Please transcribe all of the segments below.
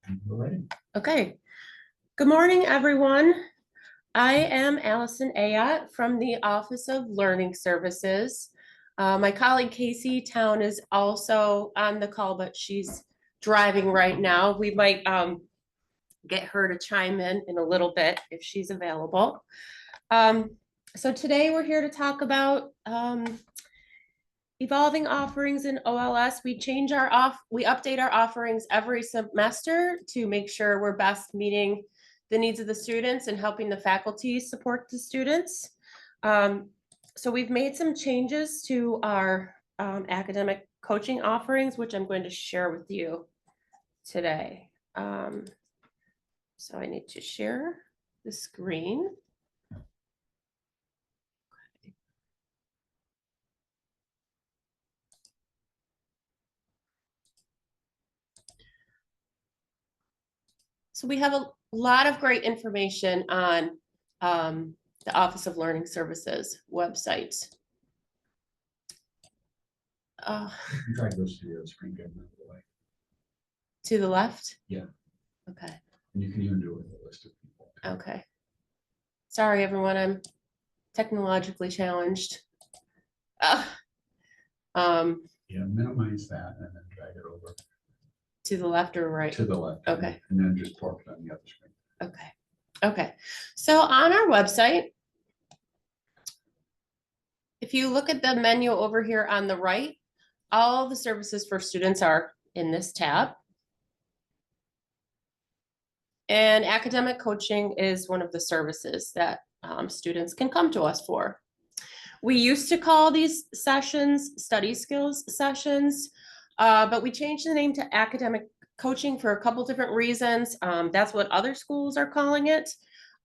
All right. Okay. Good morning, everyone. I am Allison Ayotte from the Office of Learning Services. My colleague Casey Town is also on the call, but she's driving right now. We might get her to chime in a little bit if she's available. So today we're here to talk about evolving offerings in OLS. We update our offerings every semester to make sure we're best meeting the needs of the students and helping the faculty support the students. So we've made some changes to our academic coaching offerings, which I'm going to share with you today. So I need to share the screen. So we have a lot of great information on the Office of Learning Services website. You try to go to the screen game the way. To the left? Yeah. Okay. And you can even do it with a list of people. Okay. Sorry, everyone. I'm technologically challenged. Yeah, minimize that and then drag it over. To the left or right? To the left. Okay. And then just park it on the other screen. Okay. Okay. So on our website, if you look at the menu over here on the right, all the services for students are in this tab. And academic coaching is one of the services that students can come to us for. We used to call these sessions study skills sessions, but we changed the name to academic coaching for a couple different reasons. That's what other schools are calling it.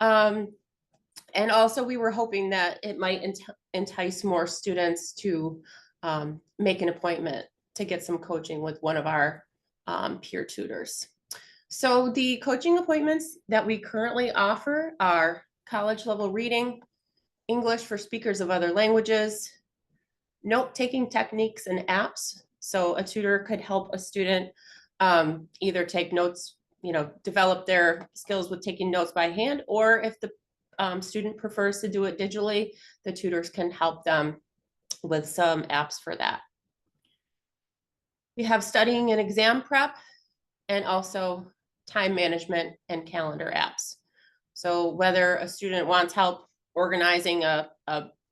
And also we were hoping that it might entice more students to make an appointment to get some coaching with one of our peer tutors. So the coaching appointments that we currently offer are college level reading, English for speakers of other languages, note-taking techniques and apps. So a tutor could help a student either take notes, develop their skills with taking notes by hand, or if the student prefers to do it digitally, the tutors can help them with some apps for that. We have studying and exam prep, and also time management and calendar apps. So whether a student wants help organizing a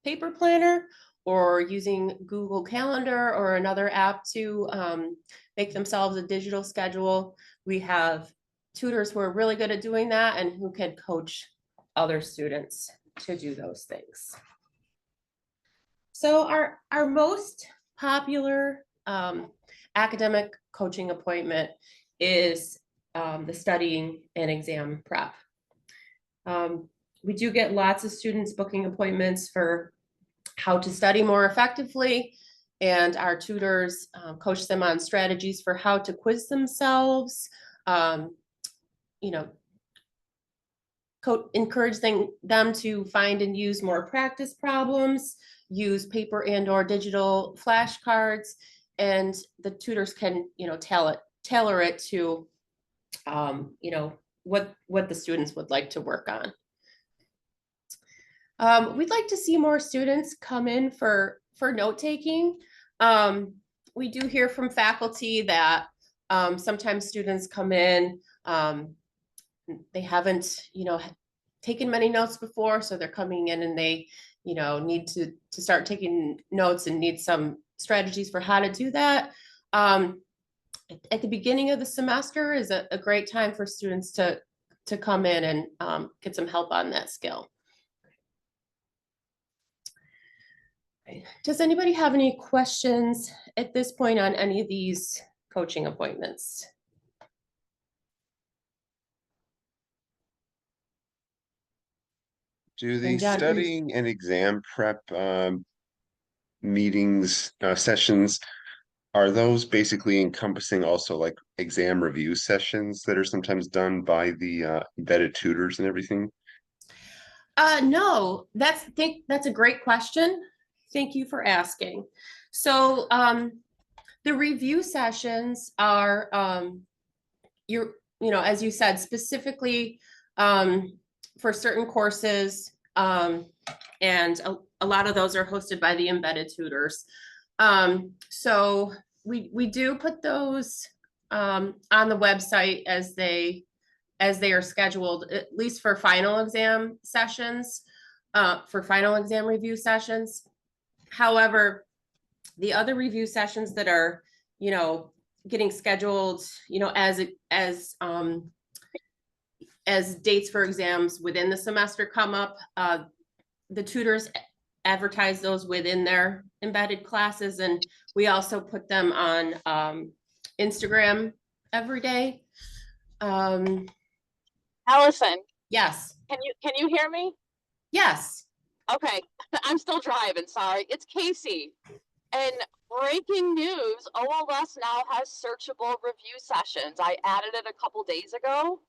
paper planner or using Google Calendar or another app to make themselves a digital schedule, we have tutors who are really good at doing that and who can coach other students to do those things. So our most popular academic coaching appointment is the studying and exam prep. We do get lots of students booking appointments for how to study more effectively, and our tutors coach them on strategies for how to quiz themselves, encourage them to find and use more practice problems, use paper and or digital flashcards, and the tutors can tailor it to what the students would like to work on. We'd like to see more students come in for note-taking. We do hear from faculty that sometimes students come in, they haven't, taken many notes before, so they're coming in and they, need to start taking notes and need some strategies for how to do that. At the beginning of the semester is a great time for students to come in and get some help on that skill. Does anybody have any questions at this point on any of these coaching appointments? Do the studying and exam prep meetings, sessions, are those basically encompassing also like exam review sessions that are sometimes done by the embedded tutors and everything? No, that's a great question. Thank you for asking. So the review sessions are you know, as you said, specifically for certain courses, and a lot of those are hosted by the embedded tutors. So we do put those on the website as they are scheduled, at least for final exam sessions, for final exam review sessions. However, the other review sessions that are, you know, getting scheduled, you know, as dates for exams within the semester come up, the tutors advertise those within their embedded classes, and we also put them on Instagram every day. Allison, Yes, can you hear me? yes. Okay, I'm still driving, sorry. It's Casey. And breaking news, OLS now has searchable review sessions. I added it a couple days ago.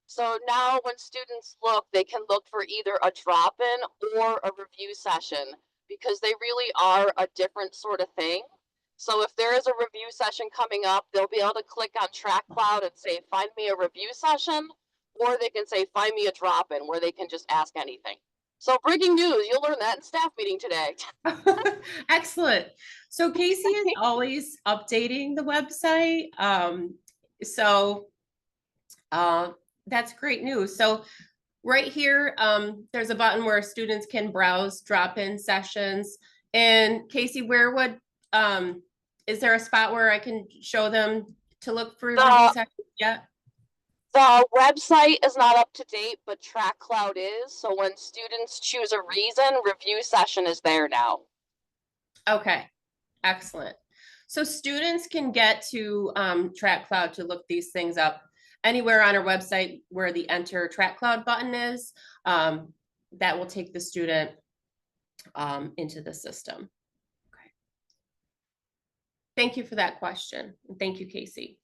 So now when students look, they can look for either a drop-in or a review session because they really are a different sort of thing. So if there is a review session coming up, they'll be able to click on Track Cloud and say, find me a review session, or they can say, find me a drop-in, where they can just ask anything. So breaking news, you'll learn that in staff meeting today. Excellent. So Casey is always updating the website. So that's great news. So right here, there's a button where students can browse drop-in sessions. And Casey, where would, is there a spot where I can show them to look for review sessions yet? The website is not up to date, but Track Cloud is. So when students choose a reason, review session is there now. Okay, excellent. So students can get to Track Cloud to look these things up anywhere on our website where the Enter Track Cloud button is. That will take the student into the system. Okay. Thank you for that question. Thank you, Casey.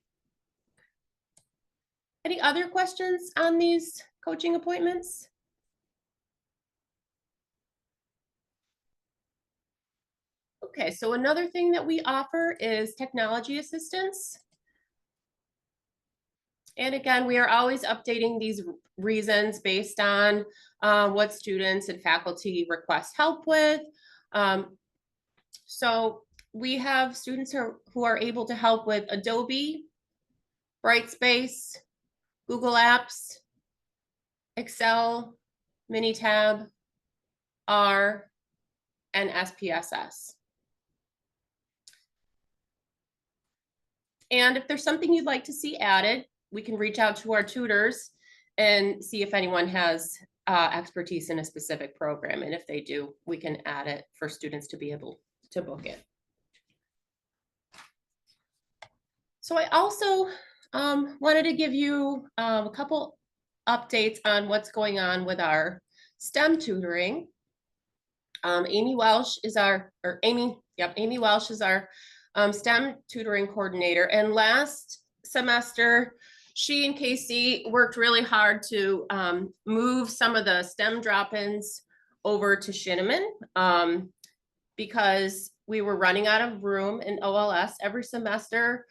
Any other questions on these coaching appointments? Okay, so another thing that we offer is technology assistance. And again, we are always updating these reasons based on what students and faculty request help with. So we have students who are able to help with Adobe, Brightspace, Google Apps, Excel, Minitab, R, and SPSS. And if there's something you'd like to see added, we can reach out to our tutors and see if anyone has expertise in a specific program. And if they do, we can add it for students to be able to book it. So I also wanted to give you a couple updates on what's going on with our STEM tutoring. Amy Welsh is our STEM tutoring coordinator. And last semester, she and Casey worked really hard to move some of the STEM drop-ins over to Shinneman because we were running out of room in OLS every semester.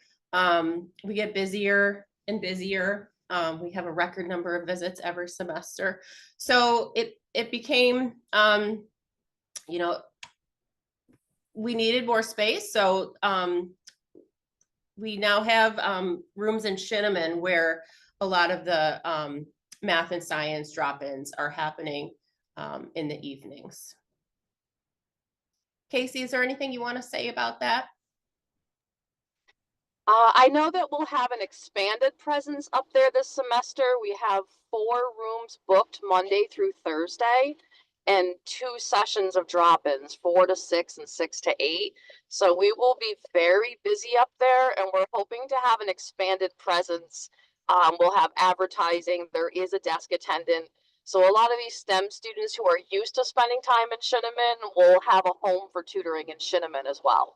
We get busier and busier. We have a record number of visits every semester. So it became, you know, we needed more space. So we now have rooms in Shinneman where a lot of the math and science drop-ins are happening in the evenings. Casey, is there anything you want to say about that? I know that we'll have an expanded presence up there this semester. We have 4 rooms booked Monday through Thursday and 2 sessions of drop-ins, 4 to 6 and 6 to 8. So we will be very busy up there, and we're hoping to have an expanded presence. We'll have advertising. There is a desk attendant. So a lot of these STEM students who are used to spending time in Shinneman will have a home for tutoring in Shinneman as well.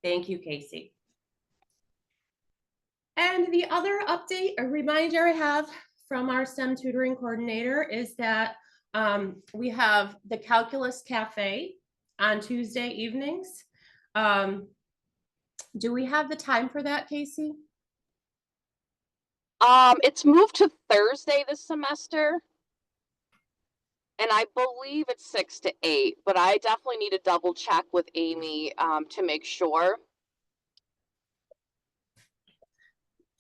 Thank you, Casey. And the other update, a reminder I have from our STEM tutoring coordinator is that we have the Calculus Cafe on Tuesday evenings. Do we have the time for that, Casey? It's moved to Thursday this semester. And I believe it's 6 to 8, but I definitely need to double check with Amy to make sure.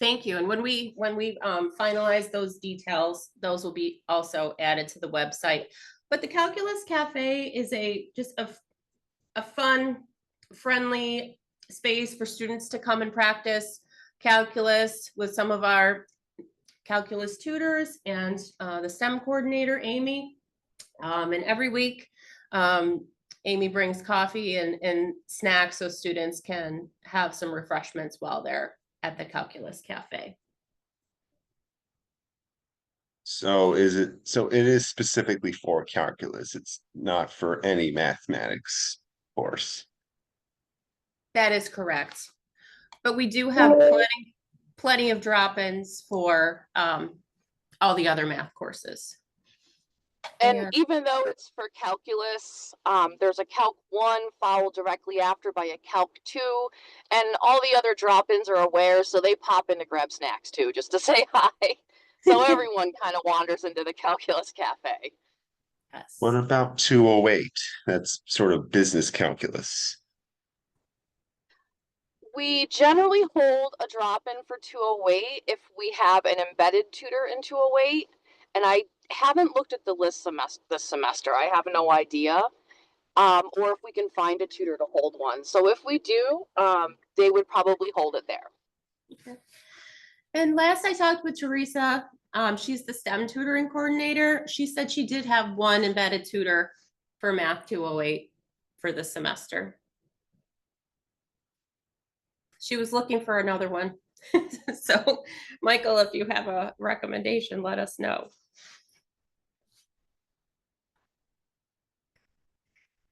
Thank you. And when we finalize those details, those will be also added to the website. But the Calculus Cafe is just a fun, friendly space for students to come and practice calculus with some of our calculus tutors and the STEM coordinator, Amy. And every week, Amy brings coffee and snacks so students can have some refreshments while they're at the Calculus Cafe. So it is specifically for calculus. It's not for any mathematics course. That is correct. But we do have plenty of drop-ins for all the other math courses. And Yeah. even though it's for calculus, there's a Calc 1 followed directly after by a Calc 2, and all the other drop-ins are aware, so they pop in to grab snacks too, just to say hi. So everyone kind of wanders into the Calculus Cafe. Yes. What about 208? That's sort of business calculus. We generally hold a drop-in for 208 if we have an embedded tutor in 208, and I haven't looked at the list this semester. I have no idea. Or if we can find a tutor to hold one. So if we do, they would probably hold it there. Okay. And last I talked with Teresa, she's the STEM tutoring coordinator. She said she did have one embedded tutor for Math 208 for the semester. She was looking for another one. So, Michael, if you have a recommendation, let us know.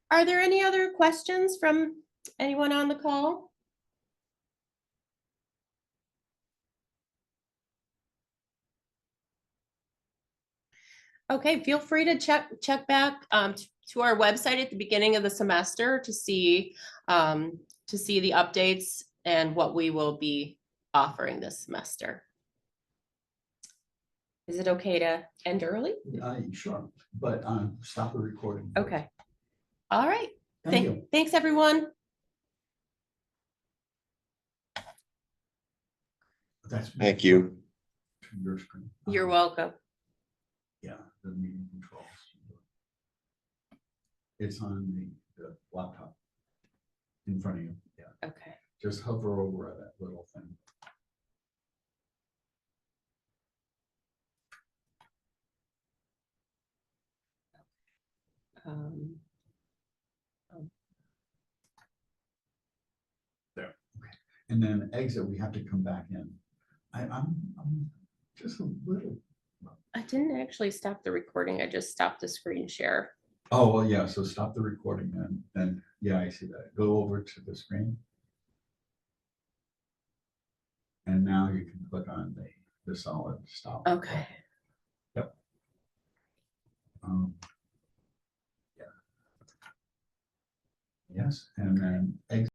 Are there any other questions from anyone on the call? Okay, feel free to check back to our website at the beginning of the semester to see the updates and what we will be offering this semester. Is it okay to end early? Sure, but stop the recording. First. Okay. All right. Thank you. Thanks, everyone. Thank you. To your screen. You're welcome. Yeah, the meeting controls. It's on the laptop in front of you. Yeah. Okay. Just hover over that little thing. There. Okay. And then exit, we have to come back in. I'm just a little. I didn't actually stop the recording. I just stopped the screen share. Oh, well, yeah, so stop the recording then. And yeah, I see that. Go over to the screen. And now you can click on the solid stop. Okay. Yep. Yeah. Yes, and then exit.